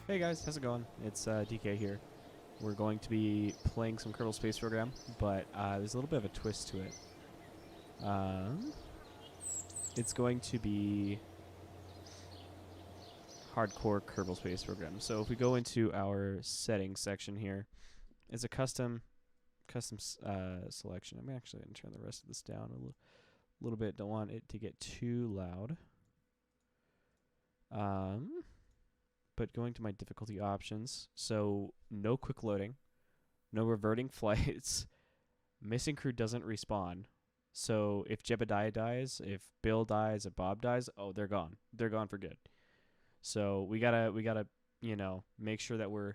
Hey guys, how's it going? It's DK here. We're going to be playing some Kerbal Space Program, but there's a little bit of a twist to it. It's going to be Hardcore Kerbal Space Program. So if we go into our settings section here, it's a custom selection. I'm actually going to turn the rest of this down a little bit. Don't want it to get too loud. But going to my difficulty options, so no quick loading, no reverting flights, missing crew doesn't respawn. So if Jebediah dies, if Bill dies, if Bob dies, oh, they're gone. They're gone for good. So we gotta make sure that we're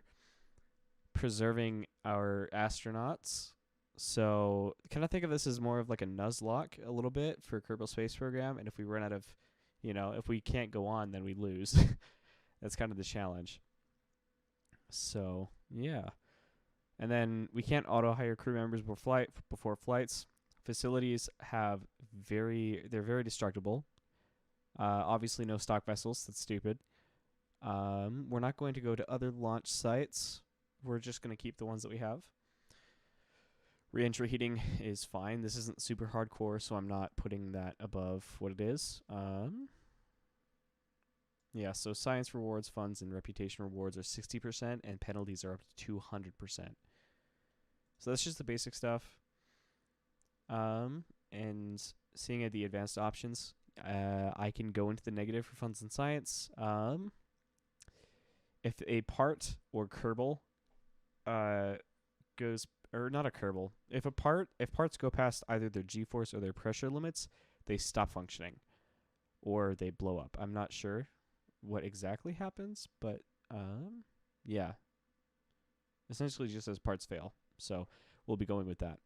preserving our astronauts. So kind of think of this as more of like a Nuzlocke a little bit for Kerbal Space Program. And if we run out of, if we can't go on, then we lose. That's kind of the challenge. So yeah. And then we can't auto hire crew members before flights. Facilities they're very destructible. Obviously, no stock vessels. That's stupid. We're not going to go to other launch sites. We're just going to keep the ones that we have. Re-entry heating is fine. This isn't super hardcore, so I'm not putting that above what it is. Yeah, so science rewards, funds, and reputation rewards are 60%, and penalties are up to 200%. So that's just the basic stuff. And seeing at the advanced options, I can go into the negative for funds and science. If a part or Kerbal goes, or not a Kerbal, if parts go past either their G-force or their pressure limits, they stop functioning or they blow up. I'm not sure what exactly happens, but yeah, essentially just as parts fail. So we'll be going with that.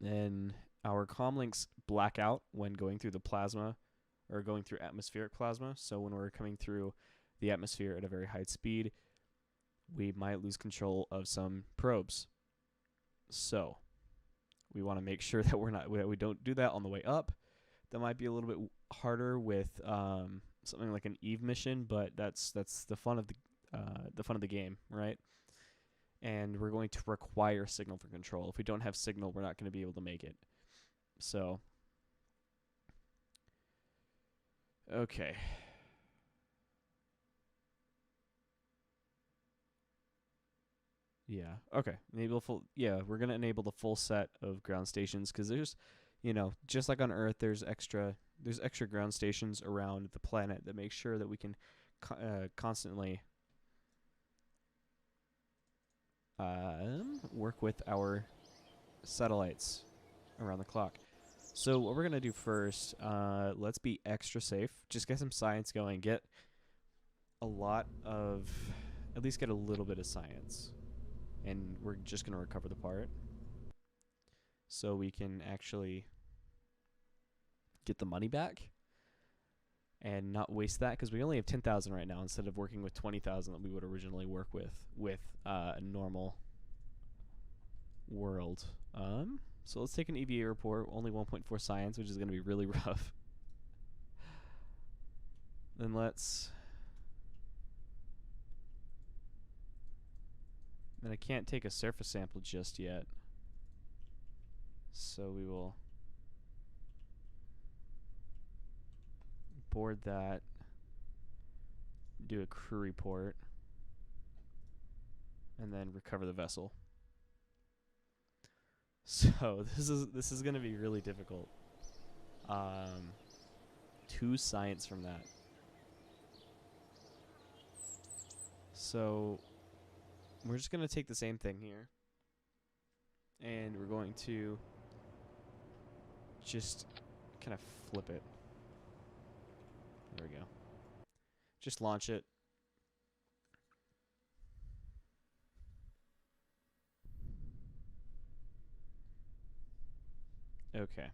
And our comlinks black out when going through the plasma or going through atmospheric plasma. So when we're coming through the atmosphere at a very high speed, we might lose control of some probes. So we want to make sure that we don't do that on the way up. That might be a little bit harder with something like an Eve mission, but that's the fun of the game, right? And we're going to require signal for control. If we don't have signal, we're not going to be able to make it. So, okay. Yeah. Okay. We're gonna enable the full set of ground stations because there's, just like on Earth, there's extra ground stations around the planet that make sure that we can constantly work with our satellites around the clock. So what we're gonna do first, let's be extra safe. Just get some science going. Get at least get a little bit of science, and we're just gonna recover the part, so we can actually get the money back and not waste that because we only have 10,000 right now instead of working with 20,000 that we would originally work with a normal world. So let's take an EVA report. Only 1.4 science, which is going to be really rough. Then I can't take a surface sample just yet. So we will board that, do a crew report, and then recover the vessel. So this is going to be really difficult. 2 science from that. So we're just going to take the same thing here, and we're going to just kind of flip it. There we go. Just launch it. Okay.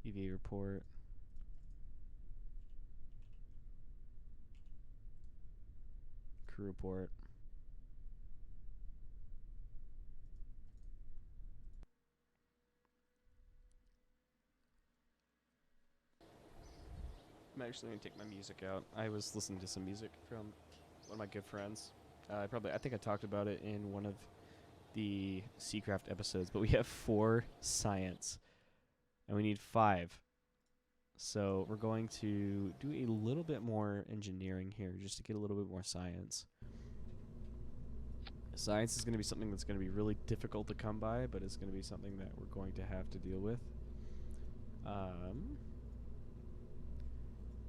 EVA report. Crew report. I'm actually gonna take my music out. I was listening to some music from one of my good friends. I think I talked about it in one of the Seacraft episodes, but we have 4 science, and we need 5. So we're going to do a little bit more engineering here, just to get a little bit more science. Science is going to be something that's going to be really difficult to come by, but it's going to be something that we're going to have to deal with.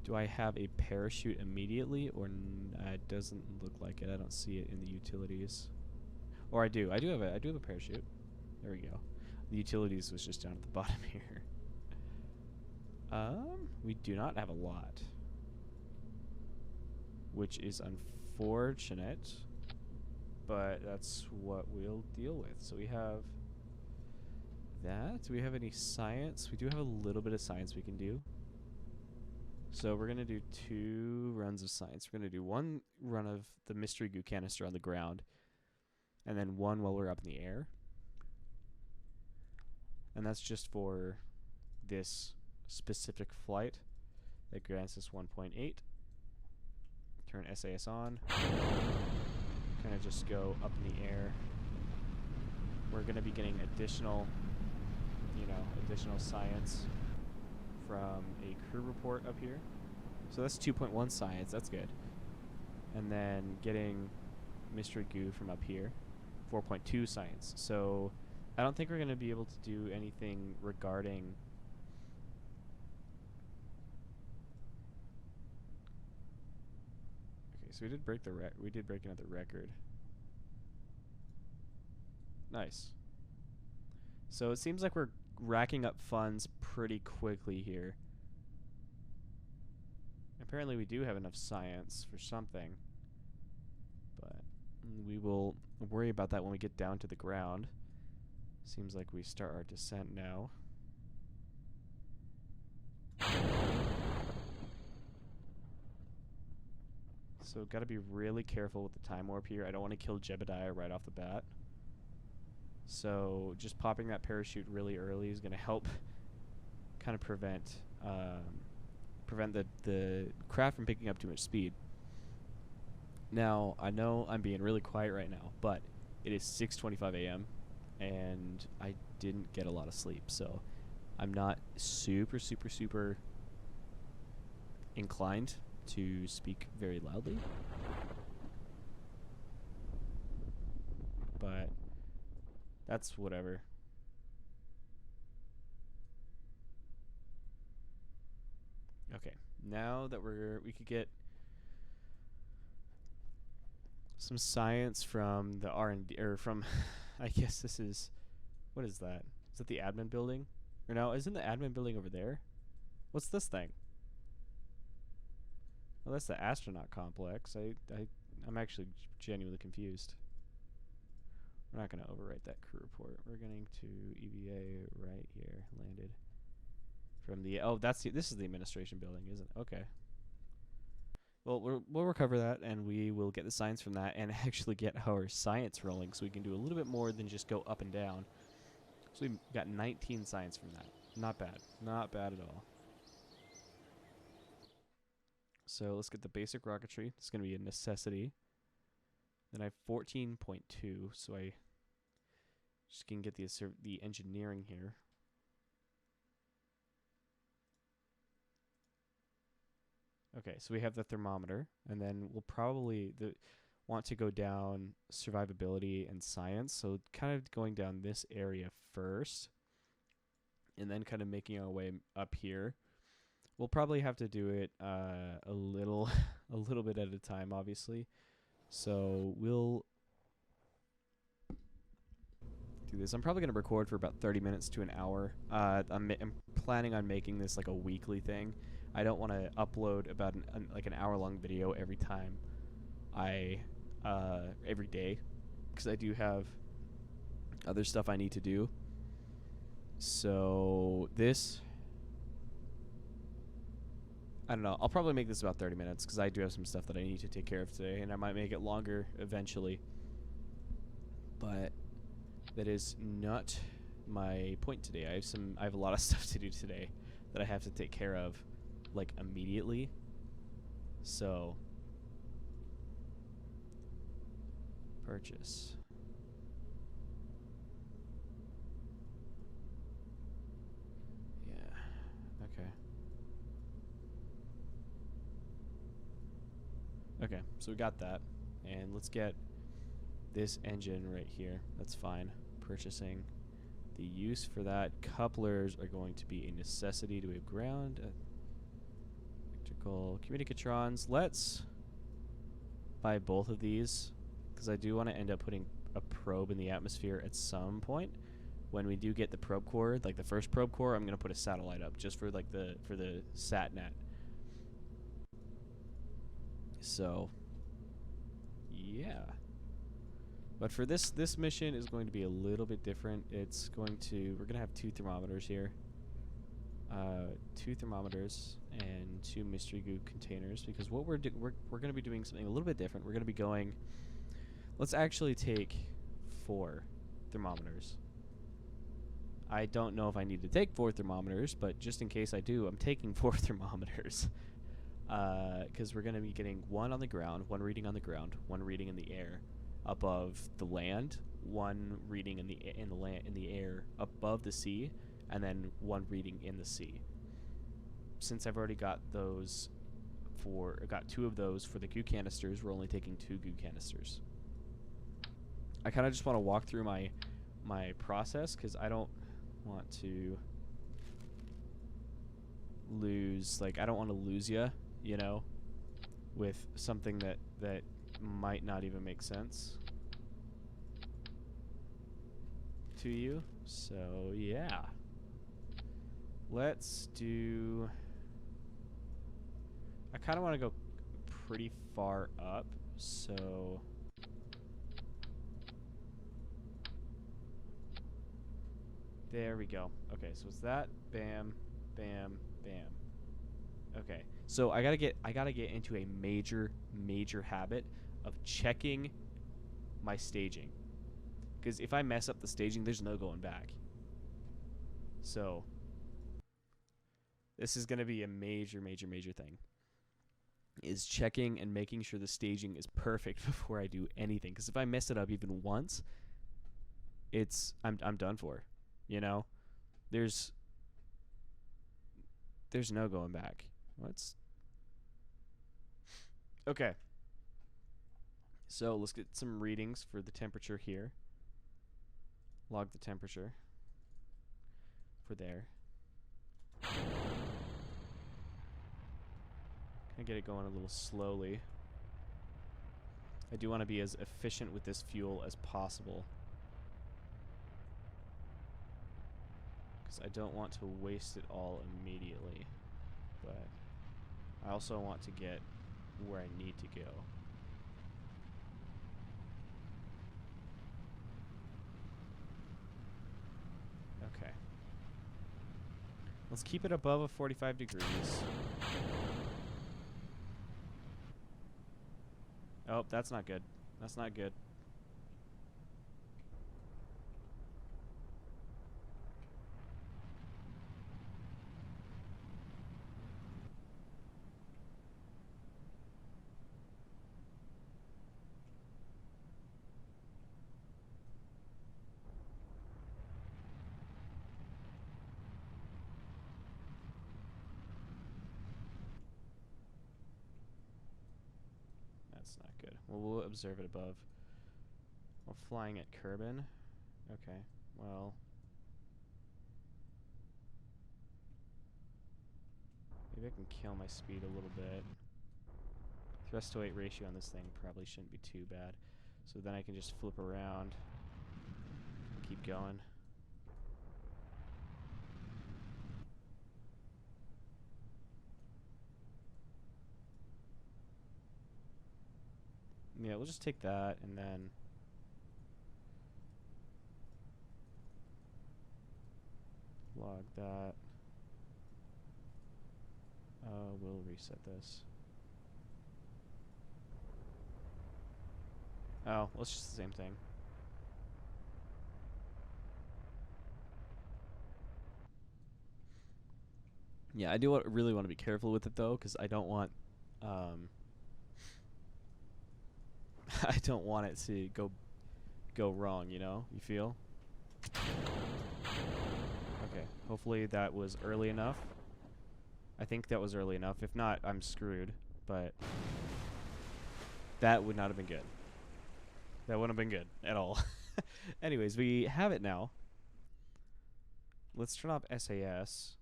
Do I have a parachute immediately, or it doesn't look like it? I don't see it in the utilities. Or I do. I do have a parachute. There we go. The utilities was just down at the bottom here. We do not have a lot, which is unfortunate, but that's what we'll deal with. So we have that. Do we have any science? We do have a little bit of science we can do. So we're going to do 2 runs of science. We're going to do 1 run of the mystery goo canister on the ground, and then 1 while we're up in the air. And that's just for this specific flight that grants us 1.8. Turn SAS on. Kind of just go up in the air. We're going to be getting additional science from a crew report up here. So that's 2.1 science, that's good. And then getting mystery goo from up here, 4.2 science. So I don't think we're going to be able to do anything regarding so we did break another record. Nice. So it seems like we're racking up funds pretty quickly here. Apparently we do have enough science for something, but we will worry about that when we get down to the ground. Seems like we start our descent now. So got to be really careful with the time warp here. I don't want to kill Jebediah right off the bat. So just popping that parachute really early is going to help kind of prevent the craft from picking up too much speed. Now, I know I'm being really quiet right now, but it is 6:25 a.m. and I didn't get a lot of sleep, so I'm not super inclined to speak very loudly. But that's whatever. Okay, now that we could get some science from the R&D, or from, I guess this is, what is that? Is that the admin building? Or no, isn't the admin building over there? What's this thing? Well, that's the astronaut complex. I'm actually genuinely confused. We're not going to overwrite that crew report. We're going to EVA right here, landed. From the, this is the administration building, isn't it? Okay. Well, we'll recover that, and we will get the science from that, and actually get our science rolling, so we can do a little bit more than just go up and down. So we got 19 science from that. Not bad. Not bad at all. So let's get the basic rocketry. It's going to be a necessity. Then I have 14.2, so I just can get the engineering here. Okay, so we have the thermometer, and then we'll probably want to go down survivability and science, so kind of going down this area first, and then kind of making our way up here. We'll probably have to do it a little bit at a time, obviously. So we'll do this. I'm probably going to record for about 30 minutes to an hour. I'm planning on making this like a weekly thing. I don't want to upload about an hour-long video every time every day, because I do have other stuff I need to do. So this, I don't know. I'll probably make this about 30 minutes because I do have some stuff that I need to take care of today, and I might make it longer eventually. But that is not my point today. I have a lot of stuff to do today that I have to take care of. like immediately. So purchase. Yeah. Okay. Okay, so we got that. And let's get this engine right here. That's fine. Purchasing. The use for that, couplers are going to be a necessity. Do we have ground? Electrical communicatrons. Let's buy both of these, because I do want to end up putting a probe in the atmosphere at some point. When we do get the probe core, like the first probe core, I'm going to put a satellite up just for like the sat net. So yeah. But for this mission is going to be a little bit different. It's going to, we're going to have 2 thermometers here. 2 thermometers and 2 mystery goo containers, because what we're going to be doing something a little bit different. We're going to be going, let's actually take 4 thermometers. I don't know if I need to take 4 thermometers, but just in case I do, I'm taking 4 thermometers. Because we're going to be getting 1 on the ground, 1 reading on the ground, 1 reading in the air above the land, 1 reading in the air above the sea, and then 1 reading in the sea. Since I've already got those got 2 of those for the goo canisters, we're only taking 2 goo canisters. I kind of just want to walk through my process, because I don't want to lose, like, I don't want to lose you know, with something that might not even make sense to you. So yeah, let's do, I kind of want to go pretty far up, so there we go. Okay, so it's that, bam, bam, bam. Okay, so I gotta get into a major habit of checking my staging, because if I mess up the staging, there's no going back. So this is gonna be a major thing, is checking and making sure the staging is perfect before I do anything. Because if I mess it up even once, I'm done for. You know, there's no going back. What's okay? So let's get some readings for the temperature here. Log the temperature for there. Kind of get it going a little slowly. I do want to be as efficient with this fuel as possible, because I don't want to waste it all immediately. But I also want to get where I need to go. Okay. Let's keep it above a 45 degrees. Oh, that's not good. That's not good. That's not good. Well, we'll observe it above. We're flying at Kerbin. Okay, well, maybe I can kill my speed a little bit. Thrust to weight ratio on this thing probably shouldn't be too bad. So then I can just flip around and keep going. Yeah, we'll just take that and then log that. We'll reset this. Oh, well, it's just the same thing. Yeah, I do really want to be careful with it though, because I don't want, um, I don't want it to go wrong. You know, you feel? Okay, hopefully that was early enough. I think that was early enough. If not, I'm screwed. But that would not have been good. That wouldn't have been good at all. Anyways, we have it now. Let's turn off SAS.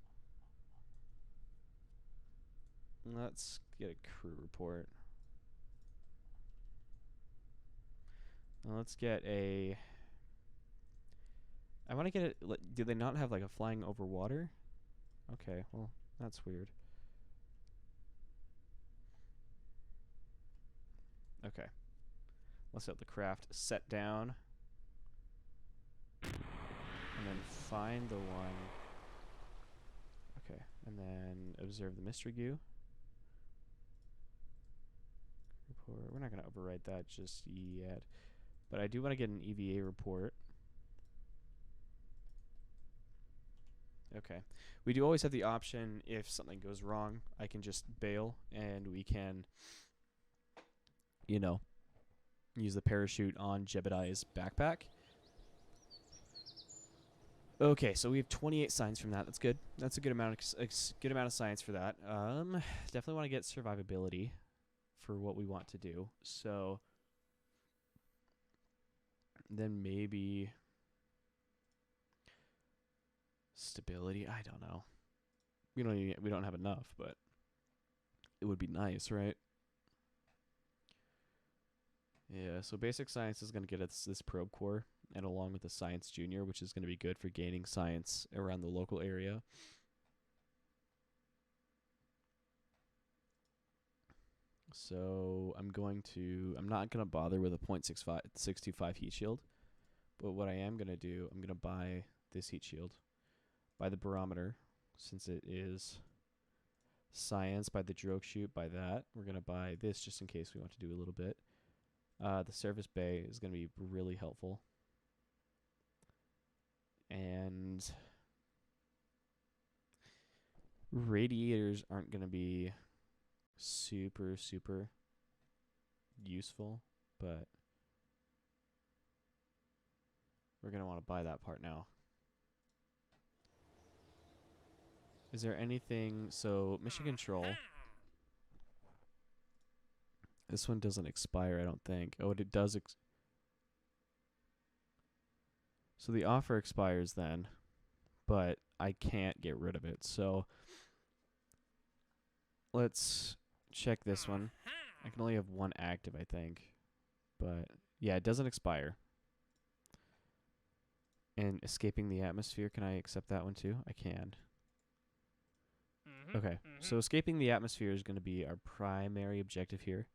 Let's get a crew report. Let's get a... I want to get it... Do they not have like a flying over water? Okay, well, that's weird. Okay. Let's have the craft set down. And then find the one. Okay, and then observe the mystery goo. Report. We're not going to overwrite that just yet. But I do want to get an EVA report. Okay. We do always have the option, if something goes wrong, I can just bail and we can, you know, use the parachute on Jebediah's backpack. Okay, so we have 28 signs from that. That's good. That's a good amount of science for that. Definitely want to get survivability for what we want to do. So then maybe stability. I don't know. We don't have enough, but it would be nice, right? Yeah. So basic science is going to get us this probe core, and along with the science junior, which is going to be good for gaining science around the local area. So I'm not going to bother with a .625 heat shield, but what I am going to do, I'm going to buy this heat shield, buy the barometer, since it is science, buy the drogue chute, buy that. We're going to buy this just in case we want to do a little bit. The service bay is going to be really helpful. And radiators aren't going to be super useful, but we're going to want to buy that part now. Is there anything... So, mission control. This one doesn't expire, I don't think. Oh, it does... So the offer expires then, but I can't get rid of it. So let's check this one. I can only have one active, I think. But yeah, it doesn't expire. And escaping the atmosphere, can I accept that one too? I can. Okay, so escaping the atmosphere is going to be our primary objective here.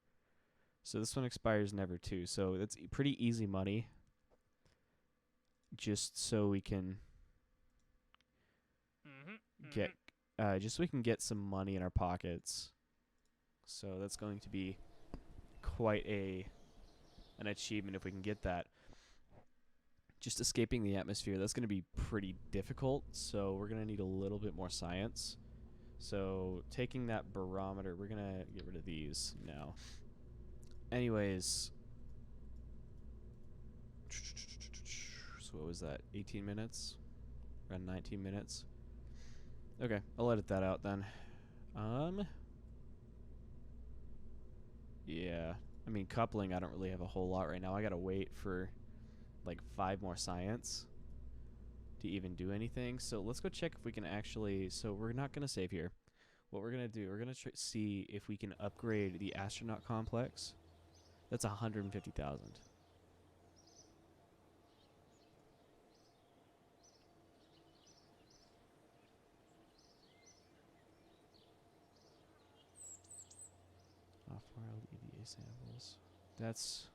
So this one expires never too. So that's pretty easy money. Just so we can get just so we can get some money in our pockets. So that's going to be quite an achievement if we can get that. Just escaping the atmosphere, that's going to be pretty difficult, so we're going to need a little bit more science. So taking that barometer, we're going to get rid of these now. Anyways, so what was that, 18 minutes? Around 19 minutes. Okay, I'll edit that out then. Yeah, I mean, coupling, I don't really have a whole lot right now. I gotta wait for like 5 more science to even do anything. So let's go check if we can actually... So we're not gonna save here. What we're gonna do, we're gonna see if we can upgrade the astronaut complex. That's 150,000. Off-world EVA samples. That's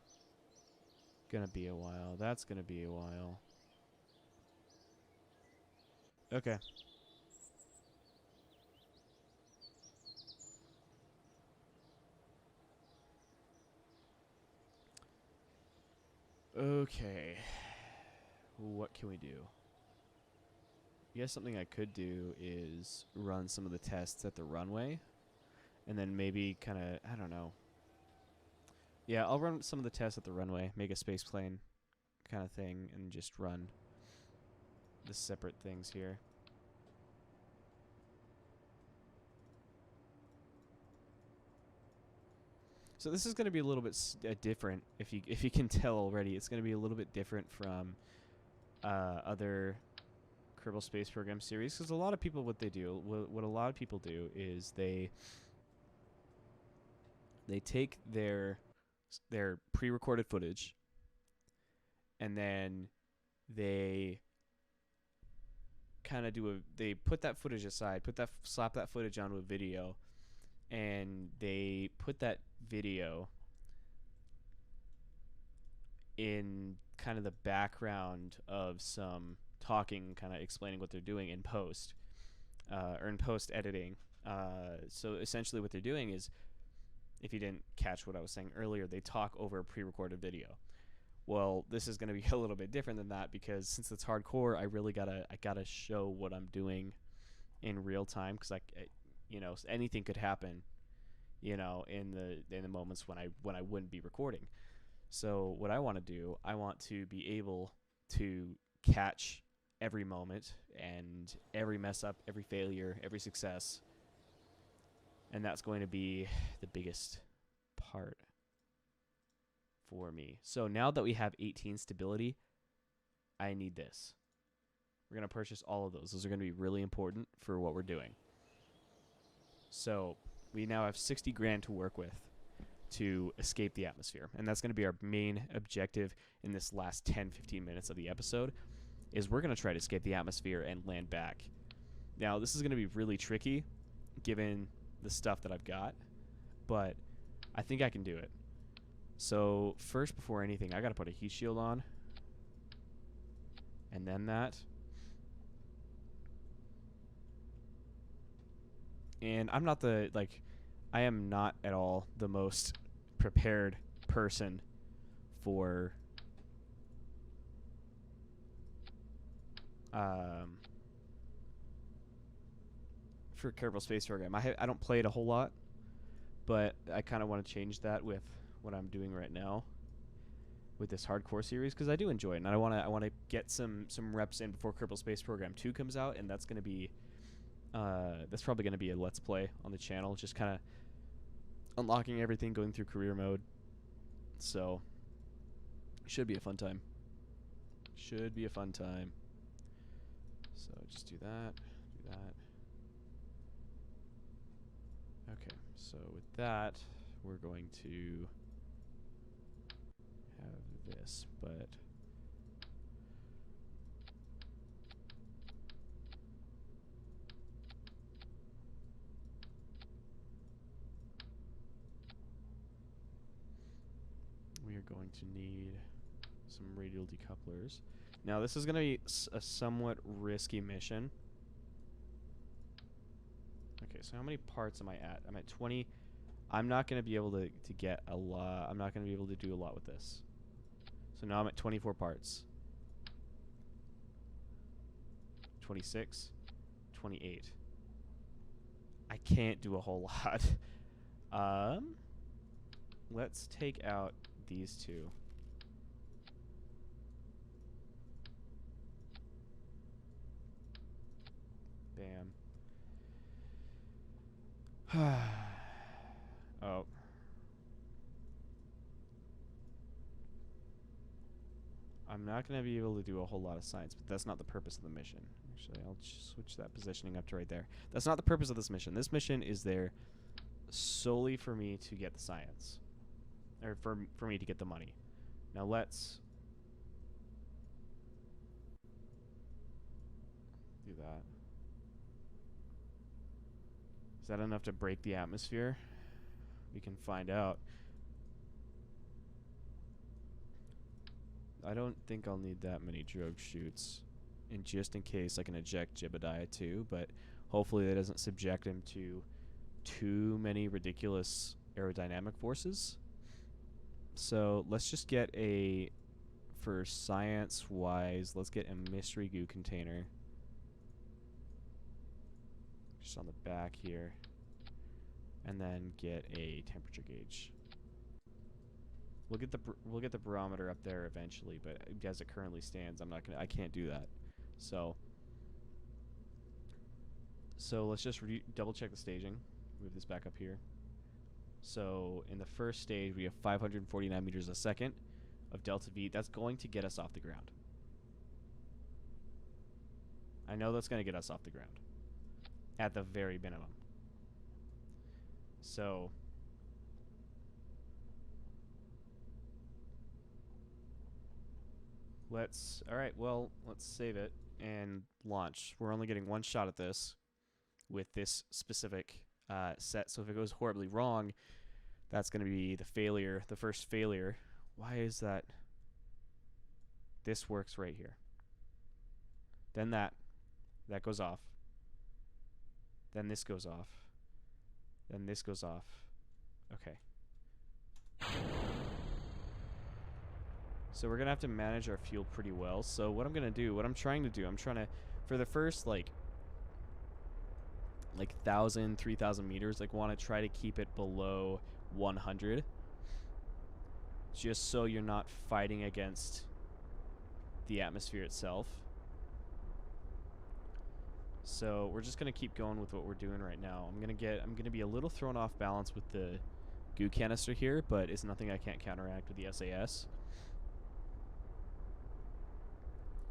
gonna be a while. That's gonna be a while. Okay. Okay. What can we do? I guess something I could do is run some of the tests at the runway, and then maybe kind of, I don't know. Yeah, I'll run some of the tests at the runway, make a space plane kind of thing, and just run the separate things here. So this is going to be a little bit different. If you can tell already, it's going to be a little bit different from other Kerbal Space Program series, because a lot of people, what a lot of people do is they take their pre-recorded footage, and then they kind of they put that footage aside, slap that footage onto a video, and they put that video in kind of the background of some talking, kind of explaining what they're doing in post, or in post editing. So essentially what they're doing is, if you didn't catch what I was saying earlier, they talk over a pre-recorded video. Well, this is going to be a little bit different than that, because since it's hardcore, I gotta show what I'm doing in real time, because anything could happen, in the moments when I wouldn't be recording. So what I want to do, I want to be able to catch every moment and every mess up, every failure, every success. And that's going to be the biggest part for me. So now that we have 18 stability, I need this. We're going to purchase all of those. Those are going to be really important for what we're doing. So we now have 60 grand to work with to escape the atmosphere. And that's going to be our main objective in this last 10-15 minutes of the episode, is we're going to try to escape the atmosphere and land back. Now, this is going to be really tricky given the stuff that I've got, but I think I can do it. So first, before anything, I got to put a heat shield on, and then that. And I am not at all the most prepared person for Kerbal Space Program. I don't play it a whole lot, but I kind of want to change that with what I'm doing right now with this hardcore series, because I do enjoy it, and I want to get some reps in before Kerbal Space Program 2 comes out, and that's going to be that's probably going to be a let's play on the channel, just kind of unlocking everything, going through career mode. So should be a fun time. So just do that. Okay, so with that, we're going to have this, but we are going to need some radial decouplers. Now, this is going to be a somewhat risky mission. Okay, so how many parts am I at? I'm at 20. I'm not going to be able to get a lot. I'm not going to be able to do a lot with this. So now I'm at 24 parts. 26. 28. I can't do a whole lot. Let's take out these two. Bam. Oh. I'm not going to be able to do a whole lot of science, but that's not the purpose of the mission. Actually, I'll just switch that positioning up to right there. That's not the purpose of this mission. This mission is there solely for me to get the science. Or for me to get the money. Now let's do that. Is that enough to break the atmosphere? We can find out. I don't think I'll need that many drogue chutes. And just in case, I can eject Jebediah too, but hopefully that doesn't subject him to too many ridiculous aerodynamic forces. So let's just get for science-wise, let's get a mystery goo container. just on the back here, and then get a temperature gauge. We'll get the barometer up there eventually, but as it currently stands, I can't do that. So let's just double check the staging. Move this back up here. So in the first stage, we have 549 meters a second of delta V. That's going to get us off the ground. I know that's going to get us off the ground at the very minimum. So let's save it and launch. We're only getting one shot at this with this specific set. So if it goes horribly wrong, that's going to be the first failure. Why is that? This works right here. Then that goes off. Then this goes off. Then this goes off. Okay. So we're going to have to manage our fuel pretty well. So what I'm trying to do, for the first like 1,000, 3,000 meters, want to try to keep it below 100. Just so you're not fighting against the atmosphere itself. So we're just going to keep going with what we're doing right now. I'm going to be a little thrown off balance with the goo canister here, but it's nothing I can't counteract with the SAS.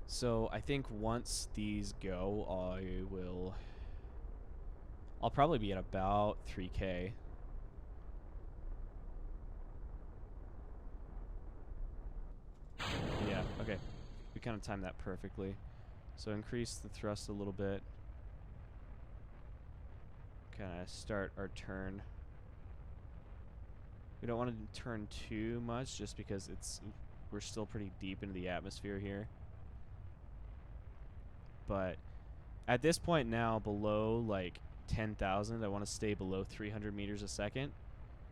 So I think once these go, I'll probably be at about 3K. Yeah, okay. We kind of timed that perfectly. So increase the thrust a little bit. Kind of start our turn. We don't want to turn too much just because we're still pretty deep into the atmosphere here. But at this point now, below 10,000, I want to stay below 300 meters a second.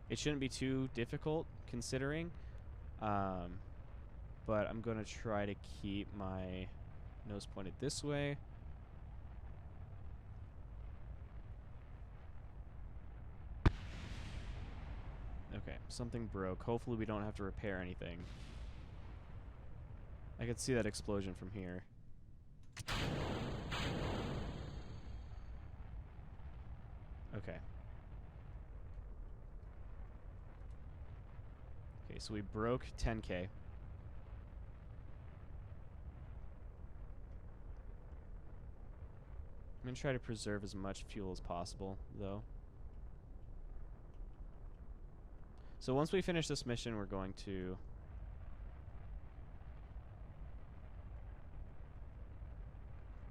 It shouldn't be too difficult considering. But I'm going to try to keep my nose pointed this way. Okay, something broke. Hopefully we don't have to repair anything. I can see that explosion from here. Okay. Okay, so we broke 10K. I'm going to try to preserve as much fuel as possible, though. So once we finish this mission, we're going to...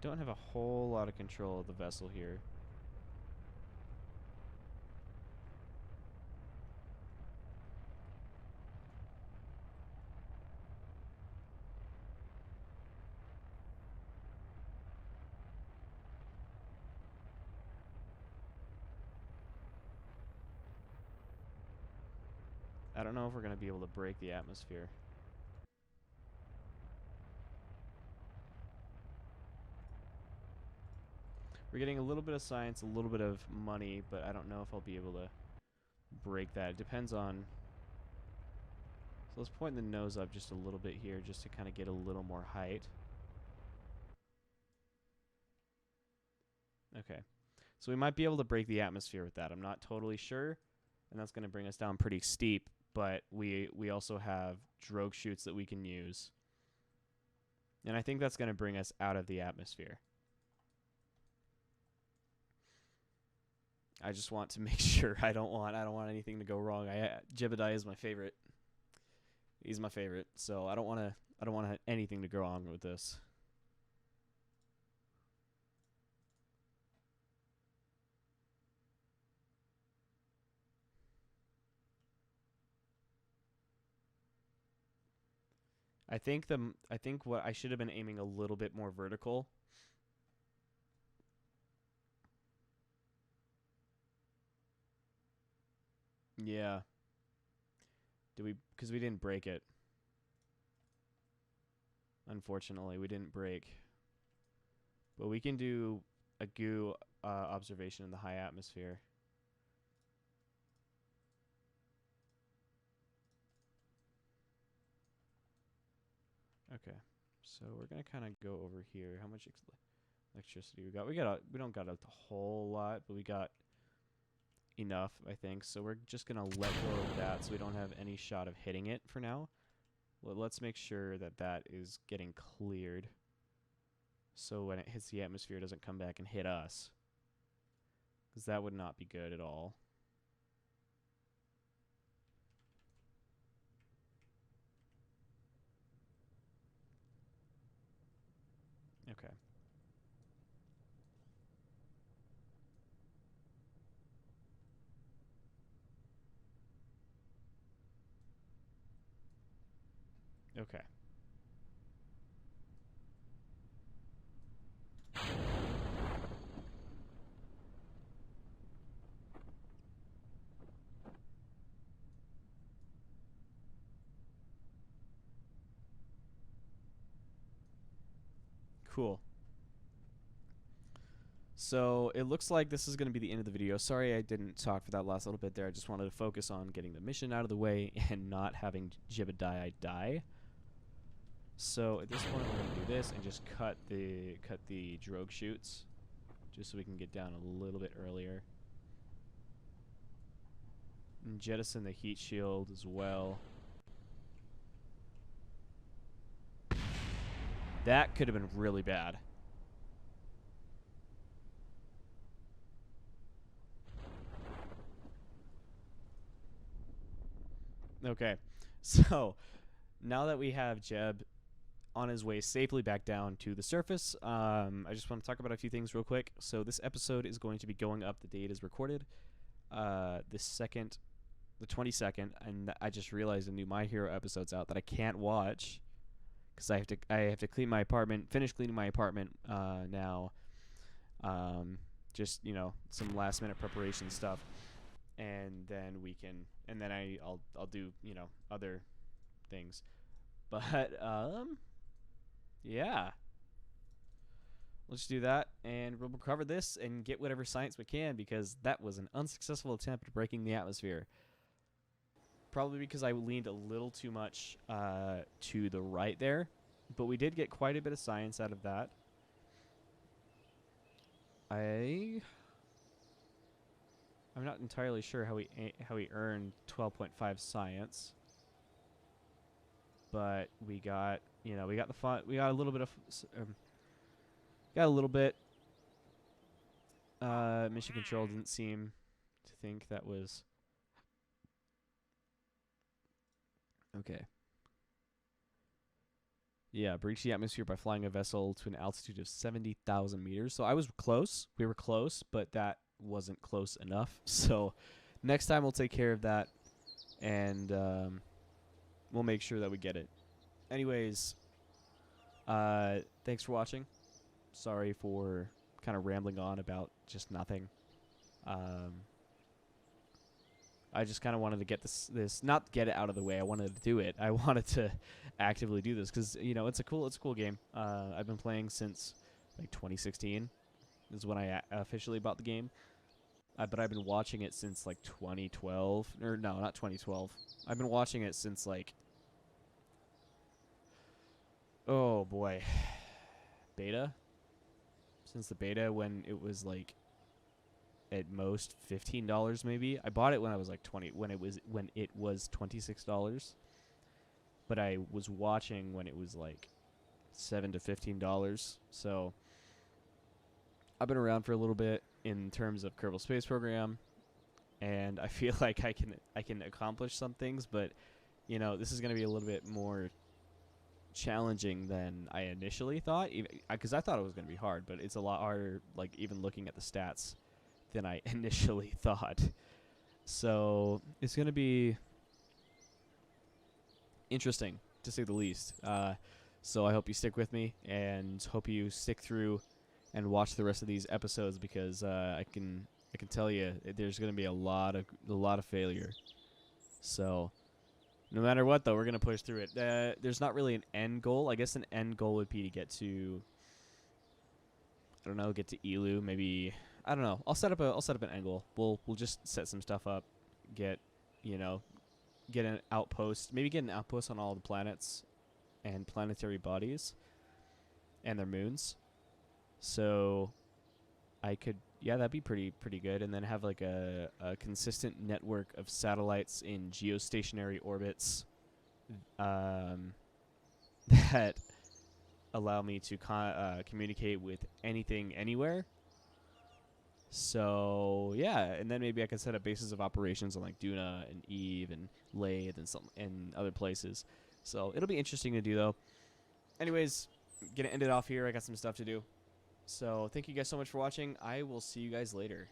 Don't have a whole lot of control of the vessel here. I don't know if we're going to be able to break the atmosphere. We're getting a little bit of science, a little bit of money, but I don't know if I'll be able to break that. It depends on... So let's point the nose up just a little bit here just to kind of get a little more height. Okay. So we might be able to break the atmosphere with that. I'm not totally sure, and that's going to bring us down pretty steep, but we also have drogue chutes that we can use. And I think that's going to bring us out of the atmosphere. I just want to make sure I don't want anything to go wrong. Jebediah is my favorite. He's my favorite, so I don't want anything to go wrong with this. I think what I should have been aiming a little bit more vertical. Yeah. Because we didn't break it. Unfortunately, we didn't break. But we can do a goo observation in the high atmosphere. Okay, so we're gonna kind of go over here. How much electricity we got? We don't got a whole lot, but we got enough, I think. So we're just gonna let go of that, so we don't have any shot of hitting it for now. Well, let's make sure that that is getting cleared, so when it hits the atmosphere, it doesn't come back and hit us, because that would not be good at all. Okay. Okay. Cool. So it looks like this is going to be the end of the video. Sorry I didn't talk for that last little bit there. I just wanted to focus on getting the mission out of the way and not having Jebediah die. So at this point, we're going to do this and just cut the drogue chutes, just so we can get down a little bit earlier. And jettison the heat shield as well. That could have been really bad. Okay, so now that we have Jeb on his way safely back down to the surface, I just want to talk about a few things real quick. So this episode is going to be going up the day it is recorded, the 22nd, and I just realized a new My Hero episode's out that I can't watch because I have to clean my apartment, finish cleaning my apartment now. Just, you know, some last minute preparation stuff, and then I'll do, you know, other things. But yeah, let's do that, and we'll cover this and get whatever science we can, because that was an unsuccessful attempt at breaking the atmosphere. Probably because I leaned a little too much to the right there, but we did get quite a bit of science out of that. I'm not entirely sure how we earned 12.5 science, but we got, you know, we got the fun. We got a little bit of mission control didn't seem to think that was okay. Yeah, breach the atmosphere by flying a vessel to an altitude of 70,000 meters. So I was close. We were close, but that wasn't close enough. So next time we'll take care of that, and we'll make sure that we get it. Anyways, thanks for watching. Sorry for kind of rambling on about just nothing. I just kind of wanted to get this not get it out of the way. I wanted to do it. I wanted to actively do this because, you know, it's a cool game. I've been playing since like 2016 is when I officially bought the game. But I've been watching it since like 2012, or no, not 2012. I've been watching it since like, oh boy, beta. Since the beta, when it was like at most $15 maybe. I bought it when I was like 20, when it was $26. But I was watching when it was like $7 to $15. So I've been around for a little bit in terms of Kerbal Space Program, and I feel like I can accomplish some things, but you know, this is going to be a little bit more challenging than I initially thought, because I thought it was going to be hard, but it's a lot harder, like even looking at the stats, than I initially thought. So it's going to be interesting, to say the least. So I hope you stick with me, and hope you stick through and watch the rest of these episodes, because I can tell you there's going to be a lot of failure. So no matter what, though, we're going to push through it. There's not really an end goal. I guess an end goal would be to get to, I don't know, get to Elu, maybe I don't know. I'll set up an angle. We'll just set some stuff up, get you know get an outpost, maybe get an outpost on all the planets and planetary bodies and their moons. So I could, yeah, that'd be pretty good, and then have like a consistent network of satellites in geostationary orbits, um, that allow me to communicate with anything anywhere. So yeah, and then maybe I could set up bases of operations on like Duna and Eve and Lathe and some and other places. So it'll be interesting to do though. Anyways, gonna end it off here. I got some stuff to do. So thank you guys so much for watching. I will see you guys later.